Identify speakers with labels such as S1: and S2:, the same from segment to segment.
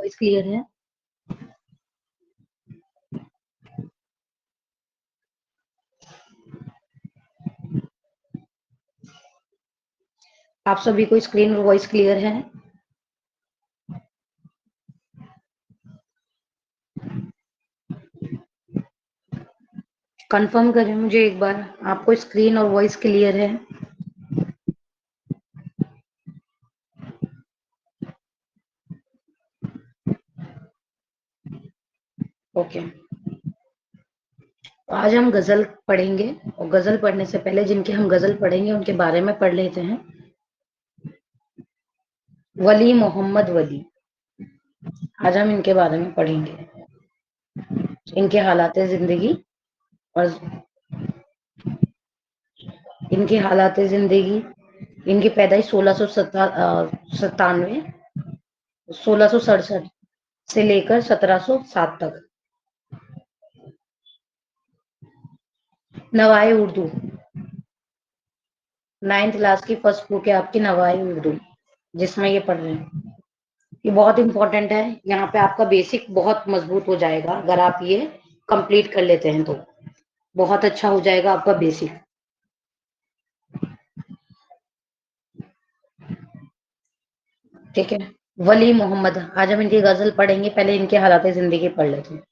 S1: Voice clear है? आप सभी को स्क्रीन और वॉइस क्लियर है? कंफर्म करें मुझे एक बार, आपको स्क्रीन और वॉइस क्लियर है? ओके। आज हम गजल पढ़ेंगे और गजल पढ़ने से पहले जिनके हम गजल पढ़ेंगे उनके बारे में पढ़ लेते हैं। वली मोहम्मद वली, आज हम इनके बारे में पढ़ेंगे, इनके हालात जिंदगी और इनकी हालात जिंदगी। इनकी पैदाइश 1667 से लेकर 1707 तक। नवाए उर्दू 9th क्लास की फर्स्ट बुक है आपकी, नवाए उर्दू, जिसमें ये पढ़ रहे हैं। ये बहुत इंपॉर्टेंट है, यहाँ पे आपका बेसिक बहुत मजबूत हो जाएगा। अगर आप ये कंप्लीट कर लेते हैं तो बहुत अच्छा हो जाएगा आपका बेसिक। ठीक है, वली मोहम्मद, आज हम इनकी गजल पढ़ेंगे। पहले इनके हालात जिंदगी पढ़ लेते हैं।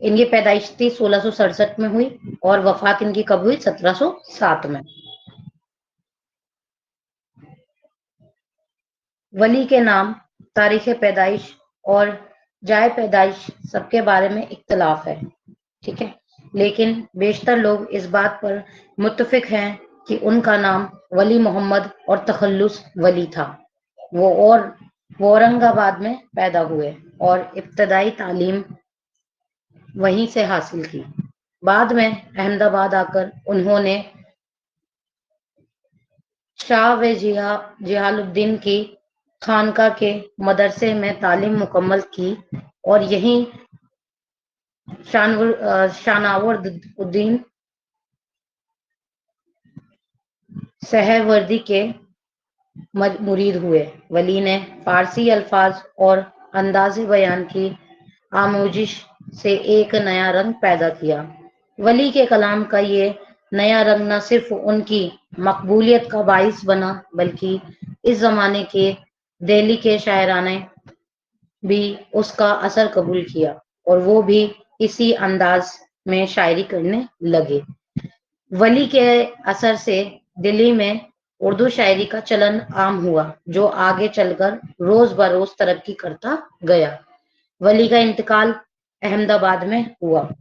S1: इनकी पैदाइश थी 1667 में हुई और वफात इनकी कब हुई? 1707 में। वली के नाम, तारीख पैदाइश और जाए पैदाइश सबके बारे में इख्तलाफ है। ठीक है, लेकिन बेशतर लोग इस बात पर मुत्तफिक हैं कि उनका नाम वली मोहम्मद और तखल्लुस वली था। वो औरंगाबाद में पैदा हुए और इब्तदाई तालीम वहीं से हासिल की। बाद में अहमदाबाद आकर उन्होंने शाह व जिहालुद्दीन की खानका के मदरसे में तालीम मुकम्मल की और यहीं शानावरउद्दीन सहरवर्दी के मुरीद हुए। वली ने फारसी अल्फाज और अंदाज बयान की आमोजिश से एक नया रंग पैदा किया। वली के कलाम का ये नया रंग न सिर्फ उनकी मकबूलियत का बाइस बना, बल्कि इस जमाने के दिल्ली के शायरान ने भी उसका असर कबूल किया और वो भी इसी अंदाज में शायरी करने लगे। वली के असर से दिल्ली में उर्दू शायरी का चलन आम हुआ, जो आगे चलकर रोज बरोज तरक्की करता गया। वली का इंतकाल अहमदाबाद में हुआ।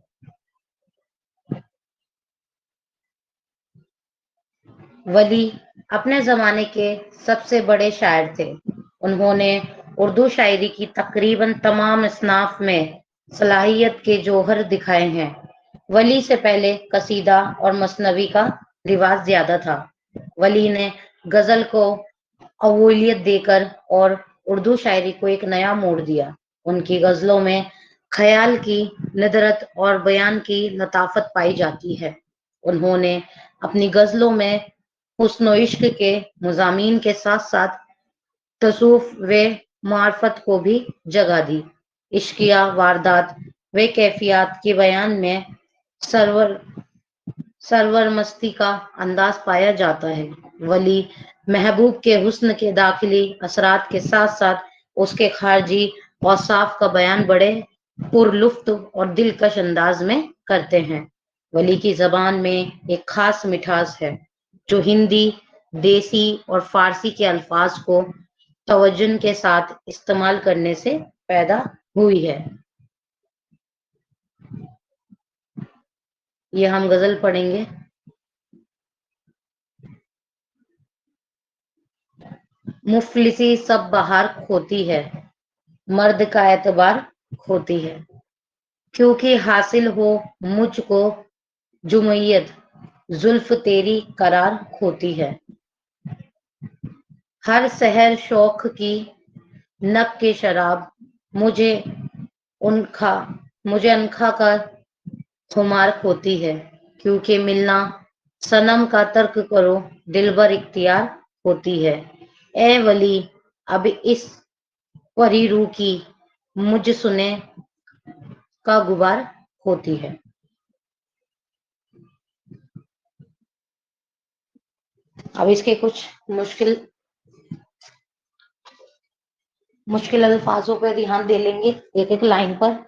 S1: वली अपने जमाने के सबसे बड़े शायर थे। उन्होंने उर्दू शायरी की तकरीबन तमाम असनाफ में सलाहियत के जौहर दिखाए हैं। वली से पहले कसीदा और मसनवी का रिवाज ज्यादा था। वली ने गजल को अवूलियत देकर और उर्दू शायरी को एक नया मोड़ दिया। उनकी गजलों में ख्याल की नदरत और बयान की लताफत पाई जाती है। उन्होंने अपनी गजलों में हुस्न व इश्क के मज़ामीन के साथ साथ तसूफ व मार्फत को भी जगह दी। इश्किया वारदात व कैफियत के बयान में सरवर मस्ती का अंदाज पाया जाता है। वली महबूब के हुस्न के दाखिली असरात के साथ साथ उसके खारजी औसाफ का बयान बड़े पुरलुफ्त और दिलकश अंदाज में करते हैं। वली की जबान में एक खास मिठास है, जो हिंदी, देसी और फारसी के अल्फाज को तवज्जुन के साथ इस्तेमाल करने से पैदा हुई है। ये हम गजल पढ़ेंगे। मुफलिसी सब बहार खोती है, मर्द का एतबार खोती है। क्योंकि हासिल हो मुझको जुमैयत, जुल्फ तेरी करार खोती है। हर सहर शौक की नब के शराब, मुझे उनखा का खुमार खोती है। क्योंकि मिलना सनम का तर्क करो, दिलबर इख्तियार होती है। ए वली अब इस परी रूह की मुझ सुने का गुबार होती है। अब इसके कुछ मुश्किल मुश्किल अल्फाजों पे ध्यान दे लेंगे एक एक लाइन पर।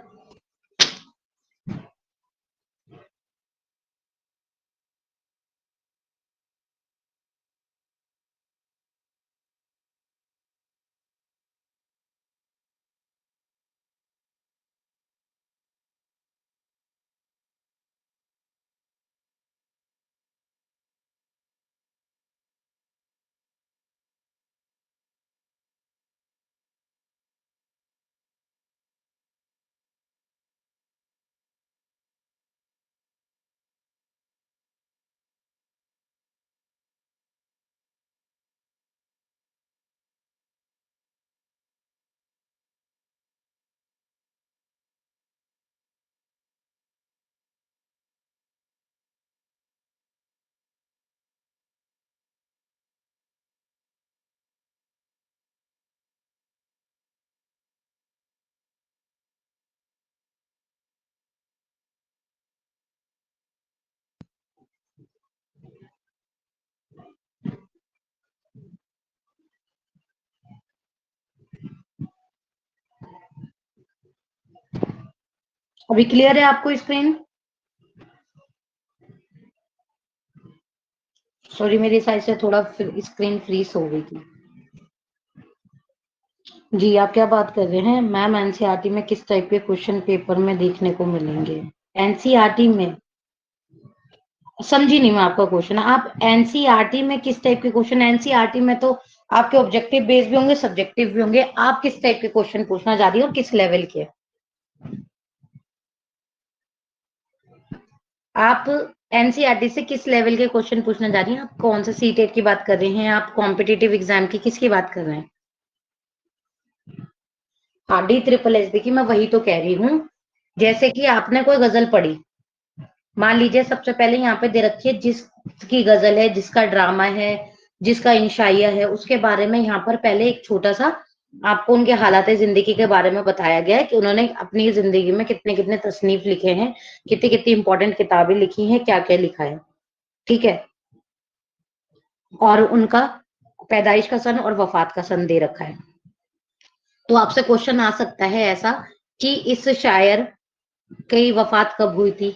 S1: अभी क्लियर है आपको स्क्रीन? सॉरी, मेरी साइड से थोड़ा स्क्रीन फ्रीज हो गई थी। जी, आप क्या बात कर रहे हैं मैम? एनसीईआरटी में किस टाइप के क्वेश्चन पेपर में देखने को मिलेंगे? एनसीईआरटी में समझी नहीं मैं आपका क्वेश्चन। आप एनसीईआरटी में किस टाइप के क्वेश्चन? एनसीईआरटी में तो आपके ऑब्जेक्टिव बेस्ड भी होंगे, सब्जेक्टिव भी होंगे। आप किस टाइप के क्वेश्चन पूछना चाह रही हो और किस लेवल के? आप एनसीईआरटी से किस लेवल के क्वेश्चन पूछना चाह रही हैं? आप कौन सा सीटेट की बात कर रहे हैं? आप कॉम्पिटिटिव एग्जाम की किसकी बात कर रहे हैं? हाँ, डी ट्रिपल एस बी की, मैं वही तो कह रही हूँ। जैसे कि आपने कोई गजल पढ़ी, मान लीजिए सबसे पहले यहाँ पे दे रखी है जिसकी गजल है, जिसका ड्रामा है, जिसका इंशाइया है, उसके बारे में यहाँ पर पहले एक छोटा सा आपको उनके हालात जिंदगी के बारे में बताया गया है कि उन्होंने अपनी जिंदगी में कितने कितने तसनीफ लिखे हैं, कितनी कितनी इंपॉर्टेंट किताबें लिखी हैं, क्या क्या लिखा है। ठीक है, और उनका पैदाइश का सन और वफात का सन दे रखा है। तो आपसे क्वेश्चन आ सकता है ऐसा कि इस शायर की वफात कब हुई थी,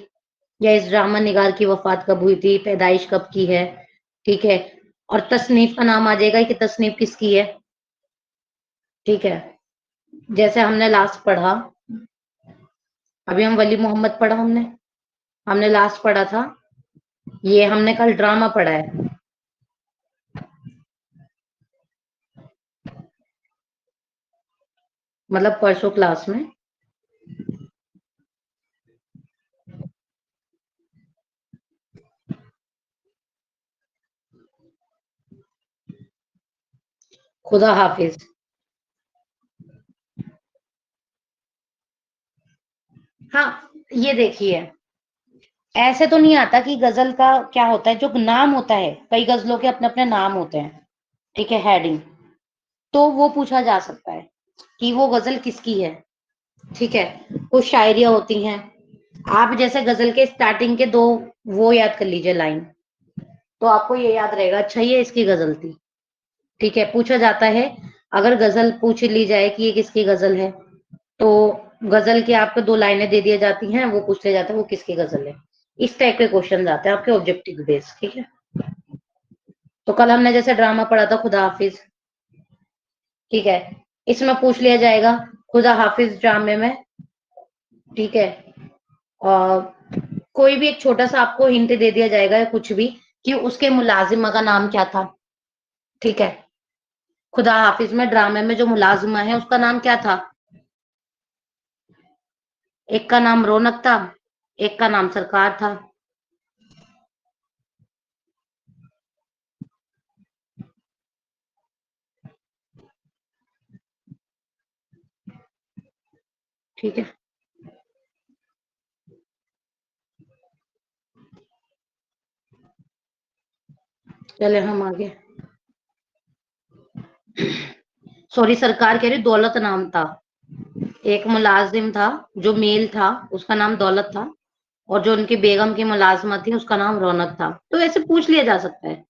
S1: या इस ड्रामा निगार की वफात कब हुई थी, पैदाइश कब की है। ठीक है, और तसनीफ का नाम आ जाएगा कि तसनीफ किसकी है। ठीक है, जैसे हमने लास्ट पढ़ा, अभी हम वली मोहम्मद पढ़ा, हमने हमने लास्ट पढ़ा था, ये हमने कल ड्रामा पढ़ा है। मतलब परसों क्लास में। खुदा हाफिज। हाँ, ये देखिए, ऐसे तो नहीं आता कि गजल का क्या होता है, जो नाम होता है, कई गजलों के अपने अपने नाम होते हैं। ठीक है, हेडिंग, तो वो पूछा जा सकता है कि वो गजल किसकी है। ठीक है, कुछ शायरियां होती हैं, आप जैसे गजल के स्टार्टिंग के दो वो याद कर लीजिए लाइन, तो आपको ये याद रहेगा, अच्छा ये इसकी गजल थी। ठीक है, पूछा जाता है, अगर गजल पूछ ली जाए कि ये किसकी गजल है, तो गजल की आपको दो लाइनें दे दी जाती हैं, वो पूछ लिया जाता है वो किसकी गजल है। इस टाइप के क्वेश्चन आते हैं आपके ऑब्जेक्टिव बेस। ठीक है, तो कल हमने जैसे ड्रामा पढ़ा था खुदा हाफिज, ठीक है, इसमें पूछ लिया जाएगा खुदा हाफिज ड्रामे में। ठीक है, और कोई भी एक छोटा सा आपको हिंट दे दिया जाएगा या कुछ भी, कि उसके मुलाजिमा का नाम क्या था। ठीक है, खुदा हाफिज में ड्रामे में जो मुलाजिमा है उसका नाम क्या था? एक का नाम रौनक था, एक का नाम सरकार था। ठीक है, चले हम आगे। सॉरी, सरकार कह रही, दौलत नाम था। एक मुलाजिम था जो मेल था, उसका नाम दौलत था, और जो उनकी बेगम की मुलाजमत थी उसका नाम रौनक था। तो ऐसे पूछ लिया जा सकता है।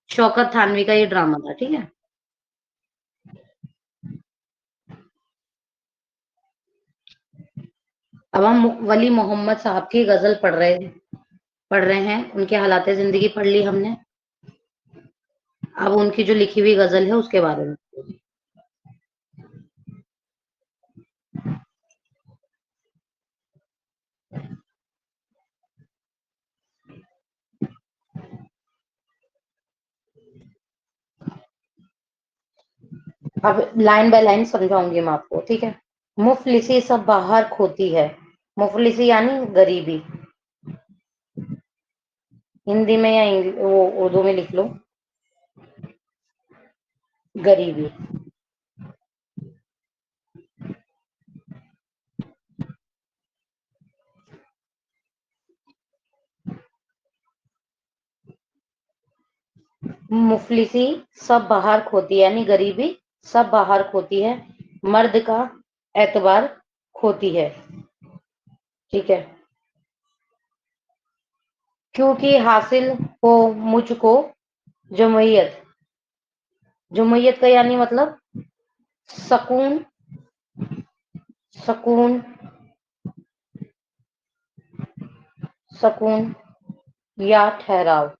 S1: शौकत थानवी का ये ड्रामा था, ठीक है। अब हम वली मोहम्मद साहब की गजल पढ़ रहे हैं। उनके हालात जिंदगी पढ़ ली हमने। अब उनकी जो लिखी हुई गजल है उसके बारे में। अब लाइन बाय लाइन समझाऊंगी मैं आपको, ठीक है। मुफलिसी सब बाहर खोती है। मुफलिसी यानी गरीबी। हिंदी में या वो उर्दू में लिख लो, गरीबी। मुफलिसी सब बाहर खोती है यानी गरीबी सब बाहर खोती है। मर्द का एतबार खोती है, ठीक है। क्योंकि हासिल हो मुझको जमहूरियत। जमहूरियत का यानी मतलब सुकून। सुकून। सुकून या ठहराव।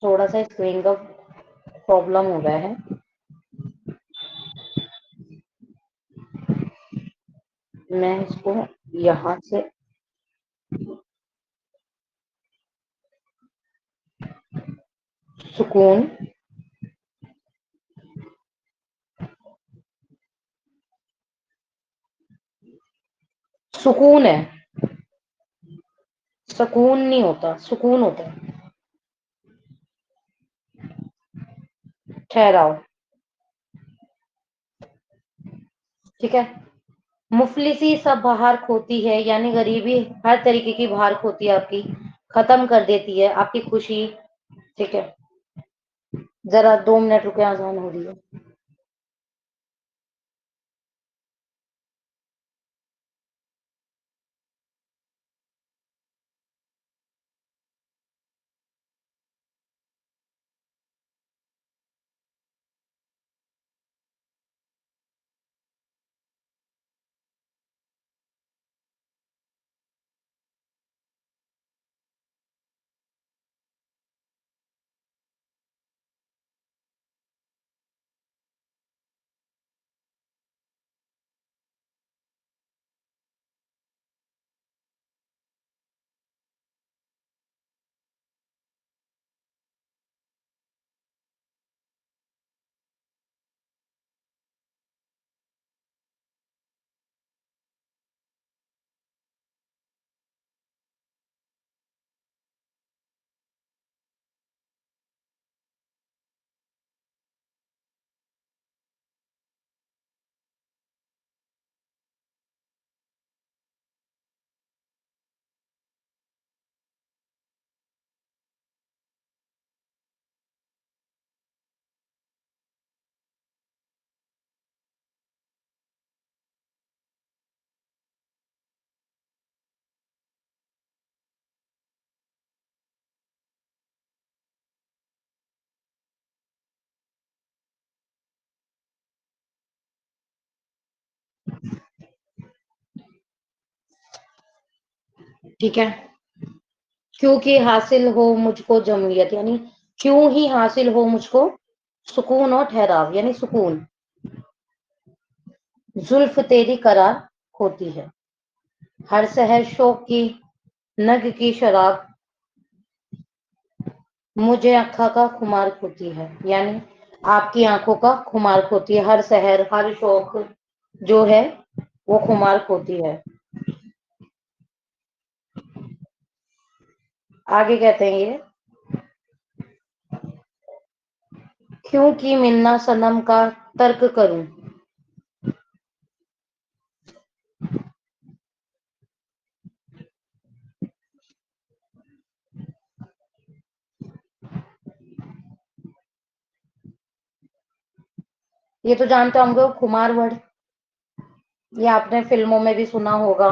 S1: थोड़ा सा स्क्रीन का प्रॉब्लम हो रहा है। मैं इसको यहां से सुकून। सुकून है, सुकून नहीं होता, सुकून होता है। ठहराव, ठीक है। मुफलिसी सब बाहर खोती है यानी गरीबी हर तरीके की बाहर खोती है आपकी, खत्म कर देती है आपकी खुशी, ठीक है। जरा 2 मिनट रुके, आजान हो रही है। ठीक है। क्योंकि हासिल हो मुझको जमहूरियत यानी क्यों ही हासिल हो मुझको सुकून और ठहराव यानी सुकून। जुल्फ तेरी करार होती है। हर सहर शौक की नग की शराब मुझे आँखा का खुमार होती है यानी आपकी आंखों का खुमार होती है। हर सहर हर शौक जो है वो खुमार होती है। आगे कहते हैं ये, क्योंकि मिन्ना सनम का तर्क करूं। ये तो जानते होंगे, खुमार वर्ड। ये आपने फिल्मों में भी सुना होगा,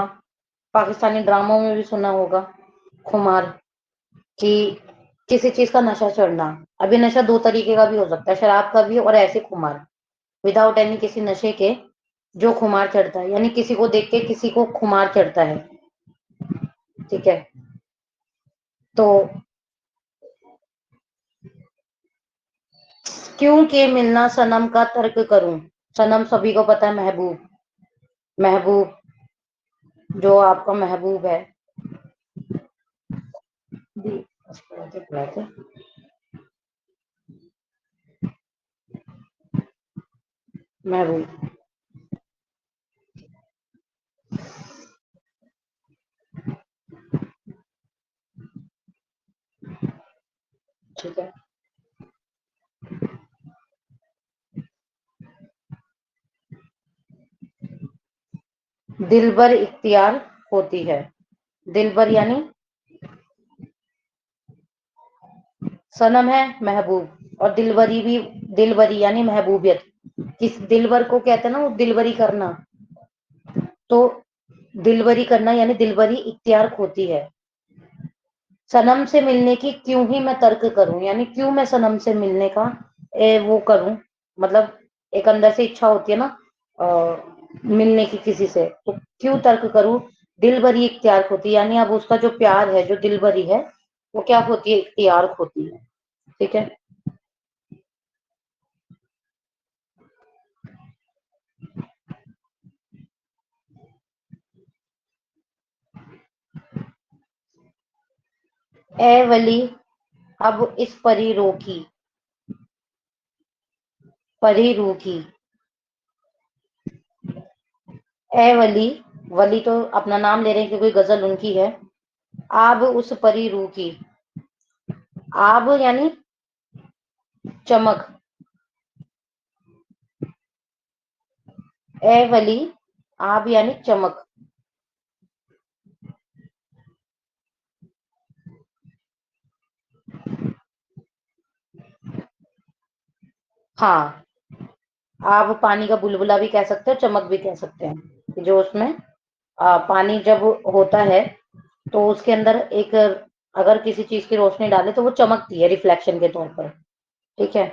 S1: पाकिस्तानी ड्रामों में भी सुना होगा। खुमार, कि किसी चीज का नशा चढ़ना। अभी नशा दो तरीके का भी हो सकता है, शराब का भी और ऐसे खुमार, विदाउट एनी किसी नशे के जो खुमार चढ़ता है, यानी किसी को देख के किसी को खुमार चढ़ता है। ठीक है, तो क्यों के मिलना सनम का तर्क करूं। सनम सभी को पता है, महबूब, महबूब जो आपका महबूब है। महबूब, ठीक है। दिलबर इख्तियार होती है। दिलबर यानी सनम है, महबूब, और दिलबरी भी, दिलबरी यानी महबूबियत। किस दिलबर को कहते हैं ना, वो दिलबरी करना। तो दिलबरी करना यानी दिलबरी इख्तियार होती है। सनम से मिलने की क्यों ही मैं तर्क करूं, यानी क्यों मैं सनम से मिलने का वो करूं। मतलब एक अंदर से इच्छा होती है ना, मिलने की किसी से, तो क्यों तर्क करूं। दिल भरी इख्तियार होती है, यानी अब उसका जो प्यार है, जो दिल भरी है, वो क्या होती है, इख्तियार होती है। ठीक है। ए वली अब इस परी रोकी, परी रूठी। ए वली, वली तो अपना नाम ले रहे हैं कि कोई गजल उनकी है। आब उस परी रूह की, आब यानी चमक, ए वली आब यानी चमक। हाँ, आप पानी का बुलबुला भी कह सकते हो, चमक भी कह सकते हैं, कि जो उसमें पानी जब होता है तो उसके अंदर एक, अगर किसी चीज की रोशनी डाले तो वो चमकती है रिफ्लेक्शन के तौर पर। ठीक है।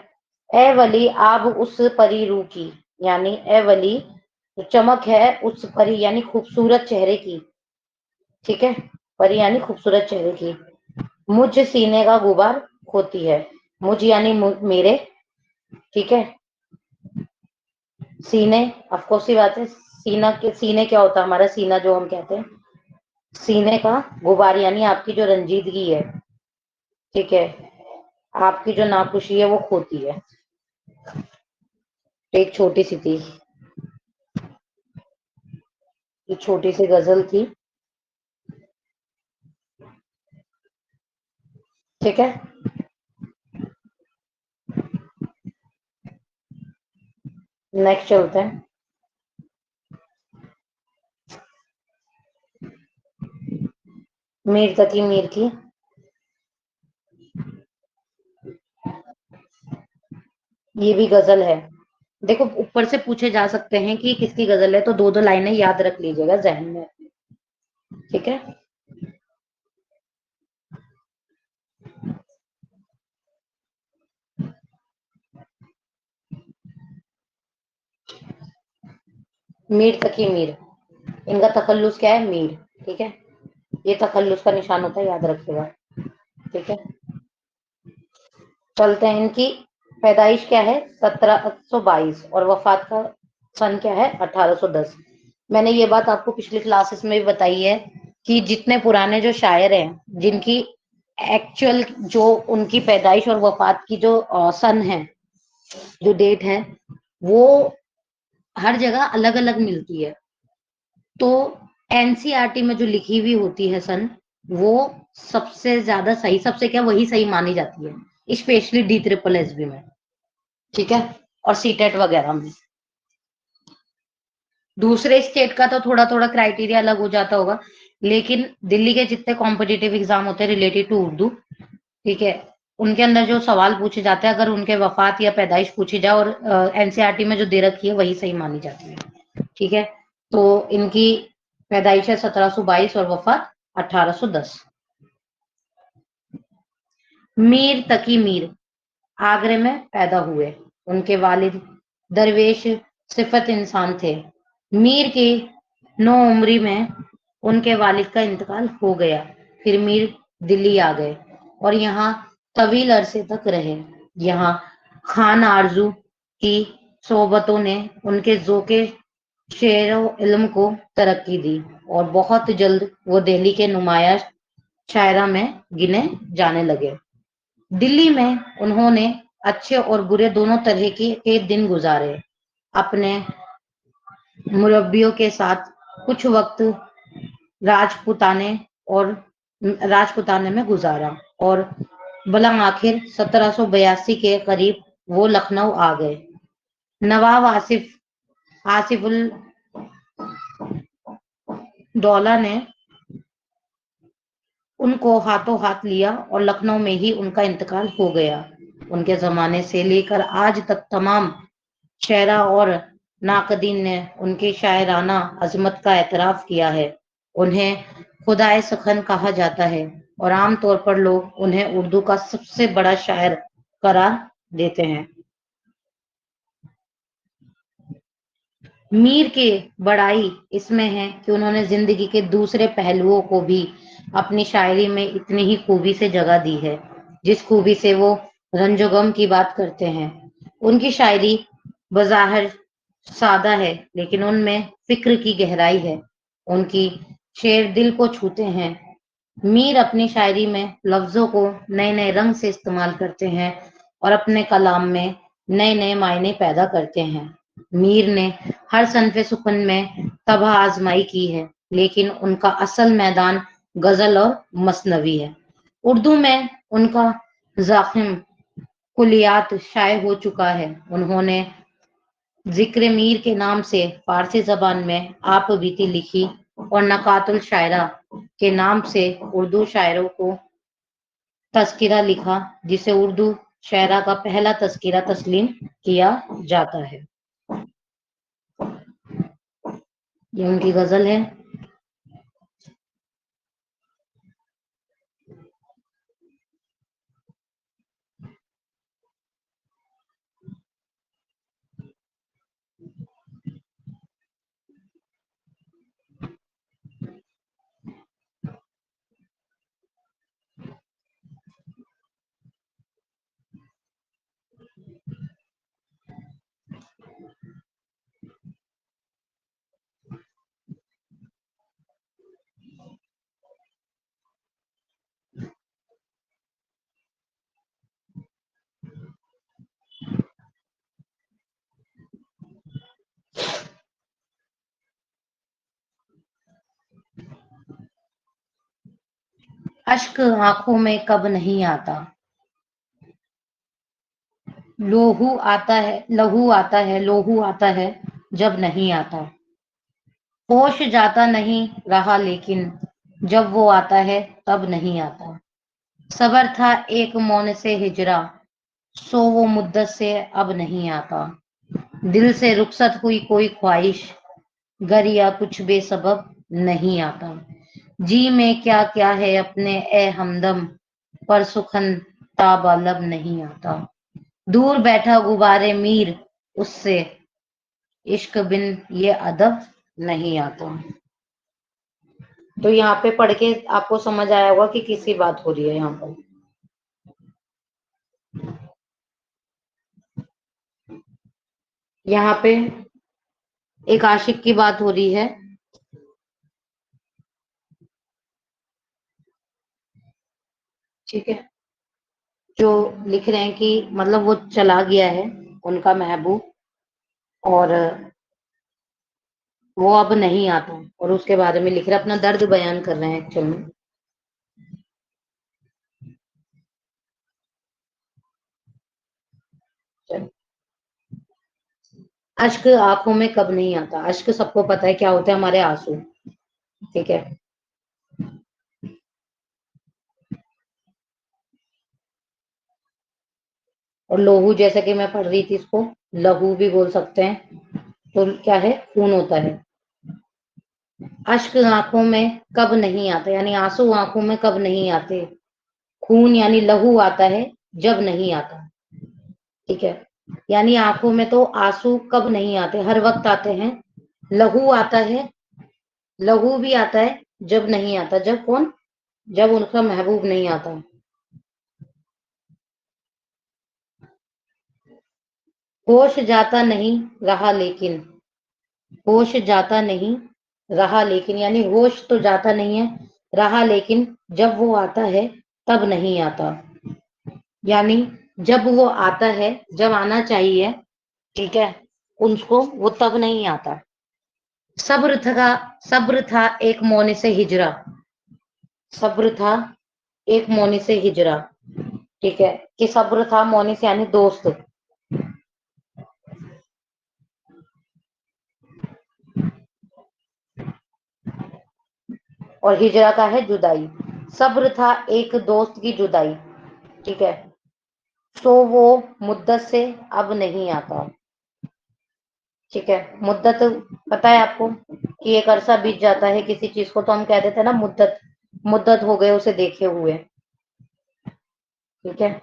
S1: ए वली आब उस परी रूह की, यानी ए वली जो चमक है उस परी यानी खूबसूरत चेहरे की। ठीक है, परी यानी खूबसूरत चेहरे की। मुझ सीने का गुबार होती है। मुझ यानी मेरे। ठीक है। सीने, ऑफकोर्स सी बात है, सीना के सीने क्या होता है, हमारा सीना जो हम कहते हैं, सीने का गुबार यानी आपकी जो रंजीदगी है। ठीक है, आपकी जो नाखुशी है वो खोती है। तो एक छोटी सी थी, ये छोटी सी गजल थी। ठीक है। नेक्स्ट चलते हैं। मीर तकी मीर की, ये भी गजल है। देखो, ऊपर से पूछे जा सकते हैं कि किसकी गजल है, तो दो दो लाइनें याद रख लीजिएगा जहन में। ठीक है। मीर तकी मीर, इनका तखल्लुस क्या है, मीर। ठीक है, ये तखल्लुस का निशान होता है, याद रखिएगा। ठीक है। चलते हैं, इनकी पैदाइश क्या है, 1722, और वफात का सन क्या है, 1810। मैंने ये बात आपको पिछली क्लासेस में भी बताई है कि जितने पुराने जो शायर हैं, जिनकी एक्चुअल जो उनकी पैदाइश और वफात की जो सन है, जो डेट है, वो हर जगह अलग अलग मिलती है। तो एनसीईआरटी में जो लिखी हुई होती है सन, वो सबसे ज्यादा सही, सबसे क्या वही सही मानी जाती है, specially D triple S B में। ठीक है, और सीटेट वगैरह में। दूसरे स्टेट का तो थोड़ा थोड़ा क्राइटेरिया अलग हो जाता होगा, लेकिन दिल्ली के जितने कॉम्पिटिटिव एग्जाम होते हैं रिलेटेड टू उर्दू, ठीक है, उनके अंदर जो सवाल पूछे जाते हैं, अगर उनके वफात या पैदाइश पूछी जाए और एनसीईआरटी में जो दे रखी है वही सही मानी जाती है। ठीक है, तो इनकी पैदाइश है 1722 और वफात 1810। मीर तकी मीर आगरे में पैदा हुए। उनके वालिद दरवेश सिफत इंसान थे। मीर की 9 उम्री में उनके वालिद का इंतकाल हो गया। फिर मीर दिल्ली आ गए और यहाँ तवील अरसे तक रहे। यहाँ खान आरजू की सोबतों ने उनके ज़ोक़े शेर व इल्म को तरक्की दी और बहुत जल्द वो दिल्ली के नुमाया शायरा में गिने जाने लगे। दिल्ली में उन्होंने अच्छे और बुरे दोनों तरह के दिन गुजारे। अपने मुरब्बियों के साथ कुछ वक्त राजपुताने और राजपुताने में गुजारा और भला आखिर 1782 के करीब वो लखनऊ आ गए। नवाब आसिफुल दौला ने उनको हाथों हाथ लिया और लखनऊ में ही उनका इंतकाल हो गया। उनके जमाने से लेकर आज तक तमाम शायरा और नाकदीन ने उनकी शायराना अजमत का एतराफ किया है। उन्हें खुदाए सखन कहा जाता है और आम तौर पर लोग उन्हें उर्दू का सबसे बड़ा शायर करार देते हैं। मीर की बड़ाई इसमें है कि उन्होंने जिंदगी के दूसरे पहलुओं को भी अपनी शायरी में इतनी ही खूबी से जगह दी है जिस खूबी से वो रंजो गम की बात करते हैं। उनकी शायरी बज़ाहिर सादा है लेकिन उनमें फिक्र की गहराई है। उनकी शेर दिल को छूते हैं। मीर अपनी शायरी में लफ्जों को नए नए रंग से इस्तेमाल करते हैं और अपने कलाम में नए नए मायने पैदा करते हैं। मीर ने हर सन्फ़े सुखन में तबाह आजमाई की है लेकिन उनका असल मैदान गजल और मसनवी है। उर्दू में उनका ज़ाखिम कुलियात शाये हो चुका है। उन्होंने जिक्र मीर के नाम से फारसी जबान में आप बीती लिखी और नकातुल शायरा के नाम से उर्दू शायरों को तस्किरा लिखा जिसे उर्दू शायरा का पहला तस्किरा तस्लीम किया जाता है। ये उनकी गजल है। अश्क आंखों में कब नहीं आता, लहू आता है लोहू आता है जब नहीं आता। होश जाता नहीं रहा लेकिन जब वो आता है तब नहीं आता। सबर था एक मौन से हिजरा, सो वो मुद्दत से अब नहीं आता। दिल से रुखसत हुई कोई ख्वाहिश, गर या कुछ बेसबब नहीं आता। जी में क्या क्या है अपने ए हमदम, पर सुखन ताबालब नहीं आता। दूर बैठा गुबारे मीर, उससे इश्क बिन ये अदब नहीं आता। तो यहाँ पे पढ़ के आपको समझ आया होगा कि किसकी बात हो रही है। यहाँ पर यहाँ पे एक आशिक की बात हो रही है। ठीक है, जो लिख रहे हैं कि मतलब वो चला गया है उनका महबूब और वो अब नहीं आता और उसके बारे में लिख रहे हैं, अपना दर्द बयान कर रहे हैं एक्चुअल में। अश्क आंखों में कब नहीं आता। अश्क सबको पता है क्या होता है, हमारे आंसू। ठीक है, और लोहू जैसे कि मैं पढ़ रही थी, इसको लहू भी बोल सकते हैं। तो क्या है, खून होता है। अश्क आंखों में कब नहीं आता, यानी आंसू आंखों में कब नहीं आते। खून यानी लहू आता है जब नहीं आता। ठीक है, यानी आंखों में तो आंसू कब नहीं आते, हर वक्त आते हैं। लहू आता है, लहू भी आता है जब नहीं आता। जब कौन, जब उनका महबूब नहीं आता। होश जाता नहीं रहा लेकिन, होश जाता नहीं रहा लेकिन, यानी होश तो जाता नहीं है, रहा लेकिन जब वो आता है तब नहीं आता। यानी जब वो आता है, जब आना चाहिए, ठीक है, उनको वो तब नहीं आता। सब्र था, सब्र था एक मौन से हिजरा, सब्र था एक मौनी से हिजरा। ठीक है, कि सब्र था, मौनी से यानी दोस्त, और हिजरा का है जुदाई। सब्र था एक दोस्त की जुदाई। ठीक है, तो वो मुद्दत से अब नहीं आता। ठीक है, मुद्दत पता है आपको कि एक अरसा बीत जाता है किसी चीज को, तो हम कह देते हैं ना मुद्दत, मुद्दत हो गए उसे देखे हुए। ठीक है,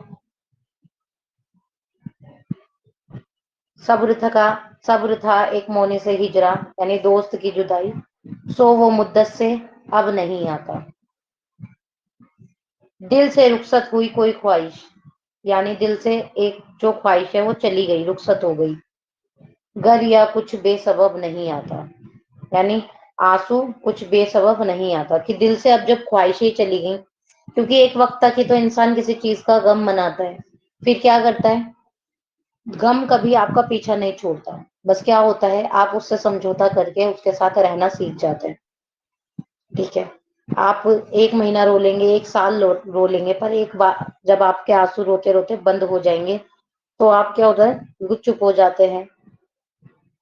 S1: सब्र था, सब्र था एक मौनी से हिजरा, यानी दोस्त की जुदाई, सो वो मुद्दत से अब नहीं आता। दिल से रुखसत हुई कोई ख्वाहिश, यानी दिल से एक जो ख्वाहिश है वो चली गई, रुखसत हो गई। गर या कुछ बेसबब नहीं आता, यानी आंसू कुछ बेसबब नहीं आता, कि दिल से अब जब ख्वाहिशें चली गई, क्योंकि एक वक्त तक ही तो इंसान किसी चीज का गम मनाता है, फिर क्या करता है, गम कभी आपका पीछा नहीं छोड़ता। बस क्या होता है, आप उससे समझौता करके उसके साथ रहना सीख जाते हैं। ठीक है, आप एक महीना रो लेंगे, एक साल रो लेंगे, पर एक बार जब आपके आंसू रोते रोते बंद हो जाएंगे, तो आप क्या होता है, चुप हो जाते हैं।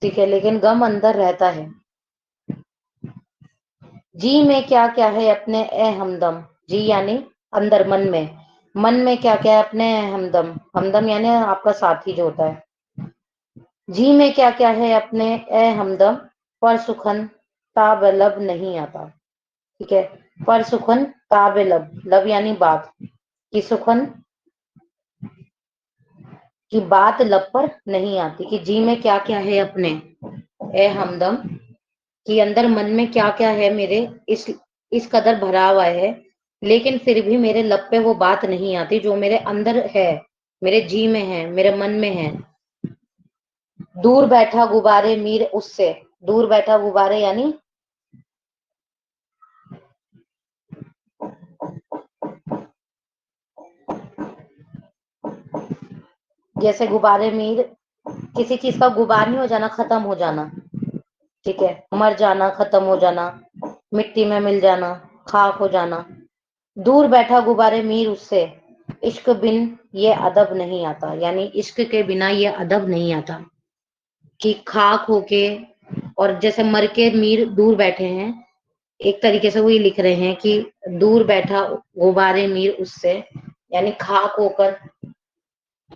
S1: ठीक है, लेकिन गम अंदर रहता है। जी में क्या क्या है अपने ए हमदम, जी यानी अंदर मन में, मन में क्या क्या है अपने ए हमदम, हमदम यानी आपका साथी जो होता है। जी में क्या क्या है अपने ए हमदम, पर सुखन ताब लब नहीं आता। ठीक है, पर सुखन ताब लब, लब यानी बात, कि सुखन की बात लब पर नहीं आती, कि जी में क्या क्या है अपने ए हमदम, कि अंदर मन में क्या क्या है मेरे, इस कदर भरा हुआ है, लेकिन फिर भी मेरे लब पे वो बात नहीं आती जो मेरे अंदर है, मेरे जी में है, मेरे मन में है। दूर बैठा गुब्बारे मीर उससे, दूर बैठा गुब्बारे यानी जैसे गुब्बारे मीर, किसी चीज का गुबार नहीं हो जाना, खत्म हो जाना। ठीक है, मर जाना, खत्म हो जाना, मिट्टी में मिल जाना, खाक हो जाना। दूर बैठा गुब्बारे मीर उससे, इश्क बिन ये अदब नहीं आता, यानी इश्क के बिना ये अदब नहीं आता। कि खाक होके, और जैसे मर के मीर दूर बैठे हैं, एक तरीके से वो ये लिख रहे हैं कि दूर बैठा गुब्बारे मीर उससे, यानी खाक होकर,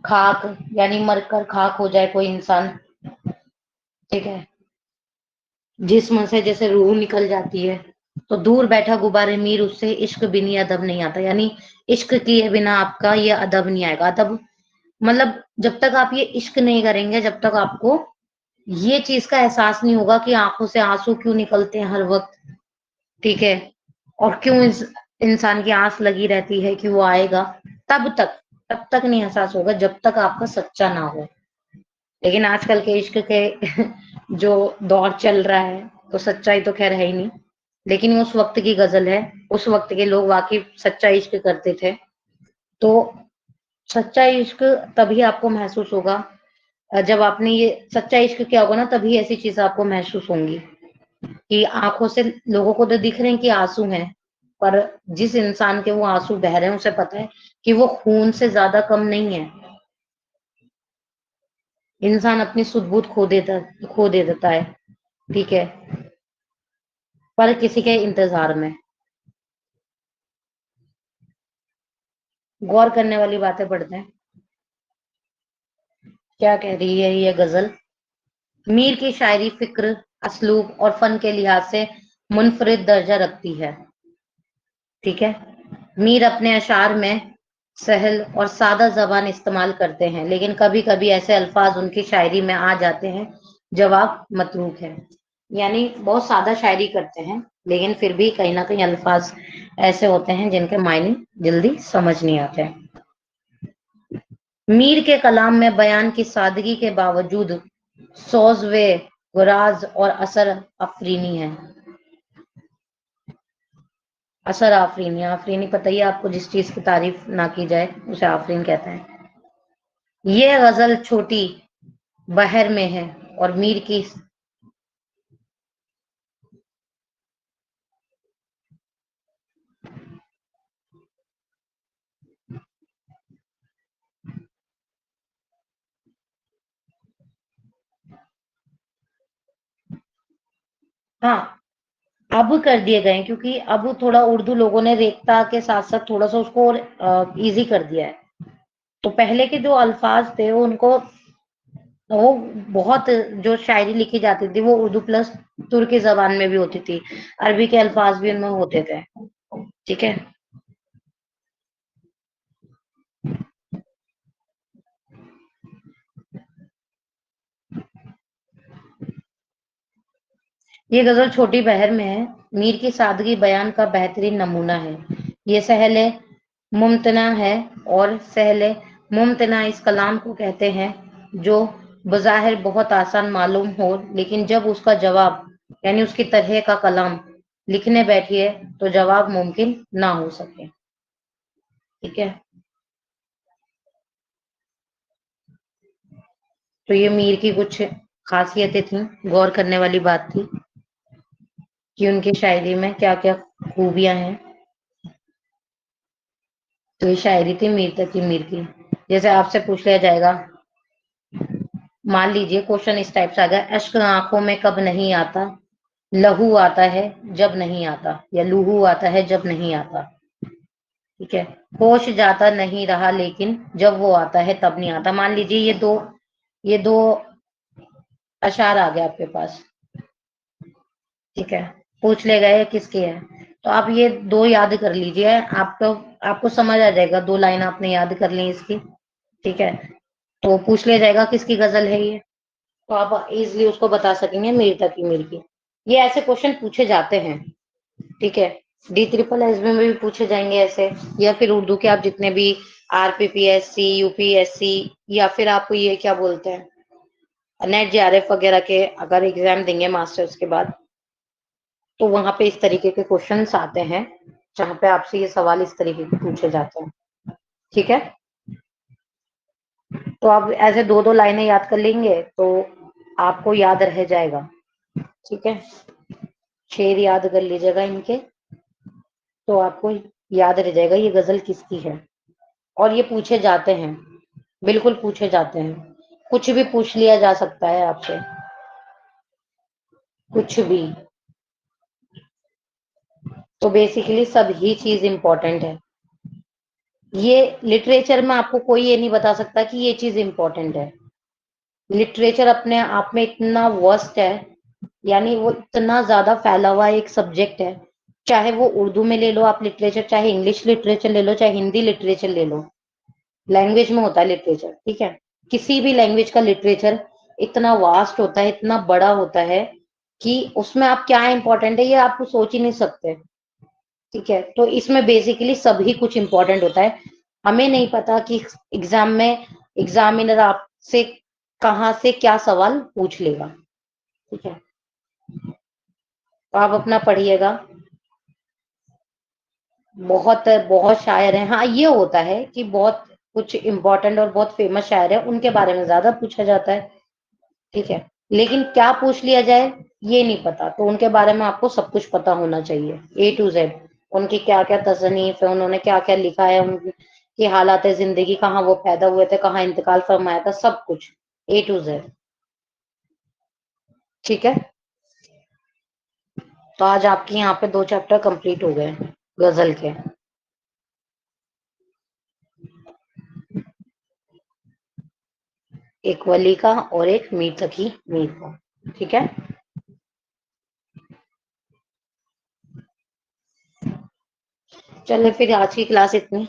S1: खाक यानी मरकर खाक हो जाए कोई इंसान। ठीक है, जिस्म से जैसे रूह निकल जाती है, तो दूर बैठा गुब्बारे मीर उससे, इश्क बिन ये अदब नहीं आता, यानी इश्क किए बिना आपका ये अदब नहीं आएगा। अदब मतलब जब तक आप ये इश्क नहीं करेंगे, जब तक आपको ये चीज का एहसास नहीं होगा कि आंखों से आंसू क्यों निकलते हैं हर वक्त। ठीक है, और क्यों इस इंसान की आस लगी रहती है कि वो आएगा, तब तक, तब तक नहीं एहसास होगा जब तक आपका सच्चा ना हो। लेकिन आजकल के इश्क के जो दौर चल रहा है, तो सच्चाई तो खैर है ही नहीं। लेकिन उस वक्त की गजल है, उस वक्त के लोग वाकई सच्चा इश्क करते थे। तो सच्चा इश्क तभी आपको महसूस होगा, जब आपने ये सच्चा इश्क क्या होगा ना, तभी ऐसी चीज आपको महसूस होंगी कि आंखों से लोगों को तो दिख रहे हैं कि आंसू हैं, पर जिस इंसान के वो आंसू बह रहे हैं उसे पता है कि वो खून से ज्यादा कम नहीं है। इंसान अपनी सुध बुध खो दे देता है। ठीक है, पर किसी के इंतजार में। गौर करने वाली बातें पढ़ते हैं। क्या कह रही है ये गजल? मीर की शायरी फिक्र, असलूब और फन के लिहाज से मुनफरिद दर्जा रखती है। ठीक है। मीर अपने अशार में सहल और सादा जबान इस्तेमाल करते हैं, लेकिन कभी कभी ऐसे अल्फाज उनकी शायरी में आ जाते हैं जवाब मतरूक है। यानी बहुत सादा शायरी करते हैं, लेकिन फिर भी कहीं ना कहीं अल्फाज ऐसे होते हैं जिनके मायने जल्दी समझ नहीं आते हैं। मीर के कलाम में बयान की सादगी के बावजूद सोज व गुराज और असर अफरीनी है। असर आफरीनी, आफरीनी पता ही है आपको, जिस चीज की तारीफ ना की जाए उसे आफरीन कहते हैं। ये गजल छोटी बहर में है और मीर की। हाँ, अब कर दिए गए हैं, क्योंकि अब थोड़ा उर्दू लोगों ने रेखता के साथ साथ थोड़ा सा उसको और इजी कर दिया है। तो पहले के जो अल्फाज थे उनको, वो बहुत, जो शायरी लिखी जाती थी वो उर्दू प्लस तुर्की जबान में भी होती थी, अरबी के अल्फाज भी उनमें होते थे। ठीक है। ये गजल छोटी बहर में है, मीर की सादगी बयान का बेहतरीन नमूना है। ये सहले मुमतना है, और सहले मुमतना इस कलाम को कहते हैं जो बज़ाहिर बहुत आसान मालूम हो, लेकिन जब उसका जवाब यानी उसकी तरह का कलाम लिखने बैठिए तो जवाब मुमकिन ना हो सके। ठीक है। तो ये मीर की कुछ खासियतें थी, गौर करने वाली बात थी कि उनकी शायरी में क्या क्या खूबियां हैं। तो ये शायरी थी मीर तकी मीर की। जैसे आपसे पूछ लिया जाएगा, मान लीजिए क्वेश्चन इस टाइप से आ गया, अश्क आंखों में कब नहीं आता, लहू आता है जब नहीं आता, या लूहू आता है जब नहीं आता। ठीक है। होश जाता नहीं रहा लेकिन जब वो आता है तब नहीं आता। मान लीजिए ये दो अशार आ गए आपके पास। ठीक है। पूछ ले गए किसके है, तो आप ये दो याद कर लीजिए, आपको आपको समझ आ जाएगा। दो लाइन आपने याद कर ली इसकी। ठीक है। तो पूछ लिया जाएगा किसकी गजल है ये, तो आप इजिली उसको बता सकेंगे मीर तकी मीर की। ये ऐसे क्वेश्चन पूछे जाते हैं। ठीक है। D SSS में भी पूछे जाएंगे ऐसे, या फिर उर्दू के आप जितने भी RPPSC, UPSC, या फिर आप ये क्या बोलते हैं, नेट JRF वगैरह के अगर एग्जाम देंगे मास्टर्स के बाद, तो वहां पे इस तरीके के क्वेश्चंस आते हैं जहां पे आपसे ये सवाल इस तरीके के पूछे जाते हैं। ठीक है। तो आप ऐसे दो दो लाइनें याद कर लेंगे तो आपको याद रह जाएगा। ठीक है। शेर याद कर लीजिएगा इनके, तो आपको याद रह जाएगा ये गजल किसकी है। और ये पूछे जाते हैं, बिल्कुल पूछे जाते हैं। कुछ भी पूछ लिया जा सकता है आपसे, कुछ भी। तो बेसिकली सब ही चीज इंपॉर्टेंट है। ये लिटरेचर में आपको कोई ये नहीं बता सकता कि ये चीज इंपॉर्टेंट है। लिटरेचर अपने आप में इतना वर्स्ट है, यानी वो इतना ज्यादा फैला हुआ एक सब्जेक्ट है। चाहे वो उर्दू में ले लो आप लिटरेचर, चाहे इंग्लिश लिटरेचर ले लो, चाहे हिंदी लिटरेचर ले लो, लैंग्वेज में होता है लिटरेचर। ठीक है। किसी भी लैंग्वेज का लिटरेचर इतना वास्ट होता है, इतना बड़ा होता है कि उसमें आप क्या इंपॉर्टेंट है ये आप सोच ही नहीं सकते। ठीक है। तो इसमें बेसिकली सभी कुछ इंपॉर्टेंट होता है। हमें नहीं पता कि एग्जाम में एग्जामिनर आपसे कहाँ से क्या सवाल पूछ लेगा। ठीक है। तो आप अपना पढ़िएगा। बहुत बहुत शायर हैं, हाँ ये होता है कि बहुत कुछ इंपॉर्टेंट और बहुत फेमस शायर है उनके बारे में ज्यादा पूछा जाता है। ठीक है। लेकिन क्या पूछ लिया जाए ये नहीं पता, तो उनके बारे में आपको सब कुछ पता होना चाहिए, A to Z। उनकी क्या क्या तसनीफ है, उन्होंने क्या क्या लिखा है, उनकी हालात जिंदगी, कहाँ वो पैदा हुए थे, कहाँ इंतकाल फरमाया था, सब कुछ A to Z। ठीक है। तो आज आपके यहाँ पे 2 चैप्टर कंप्लीट हो गए गजल के। ایک ولی کا اور ایک میر تقی میر کا. ٹھیک ہے. چلے پھر آج کی کلاس اتنی.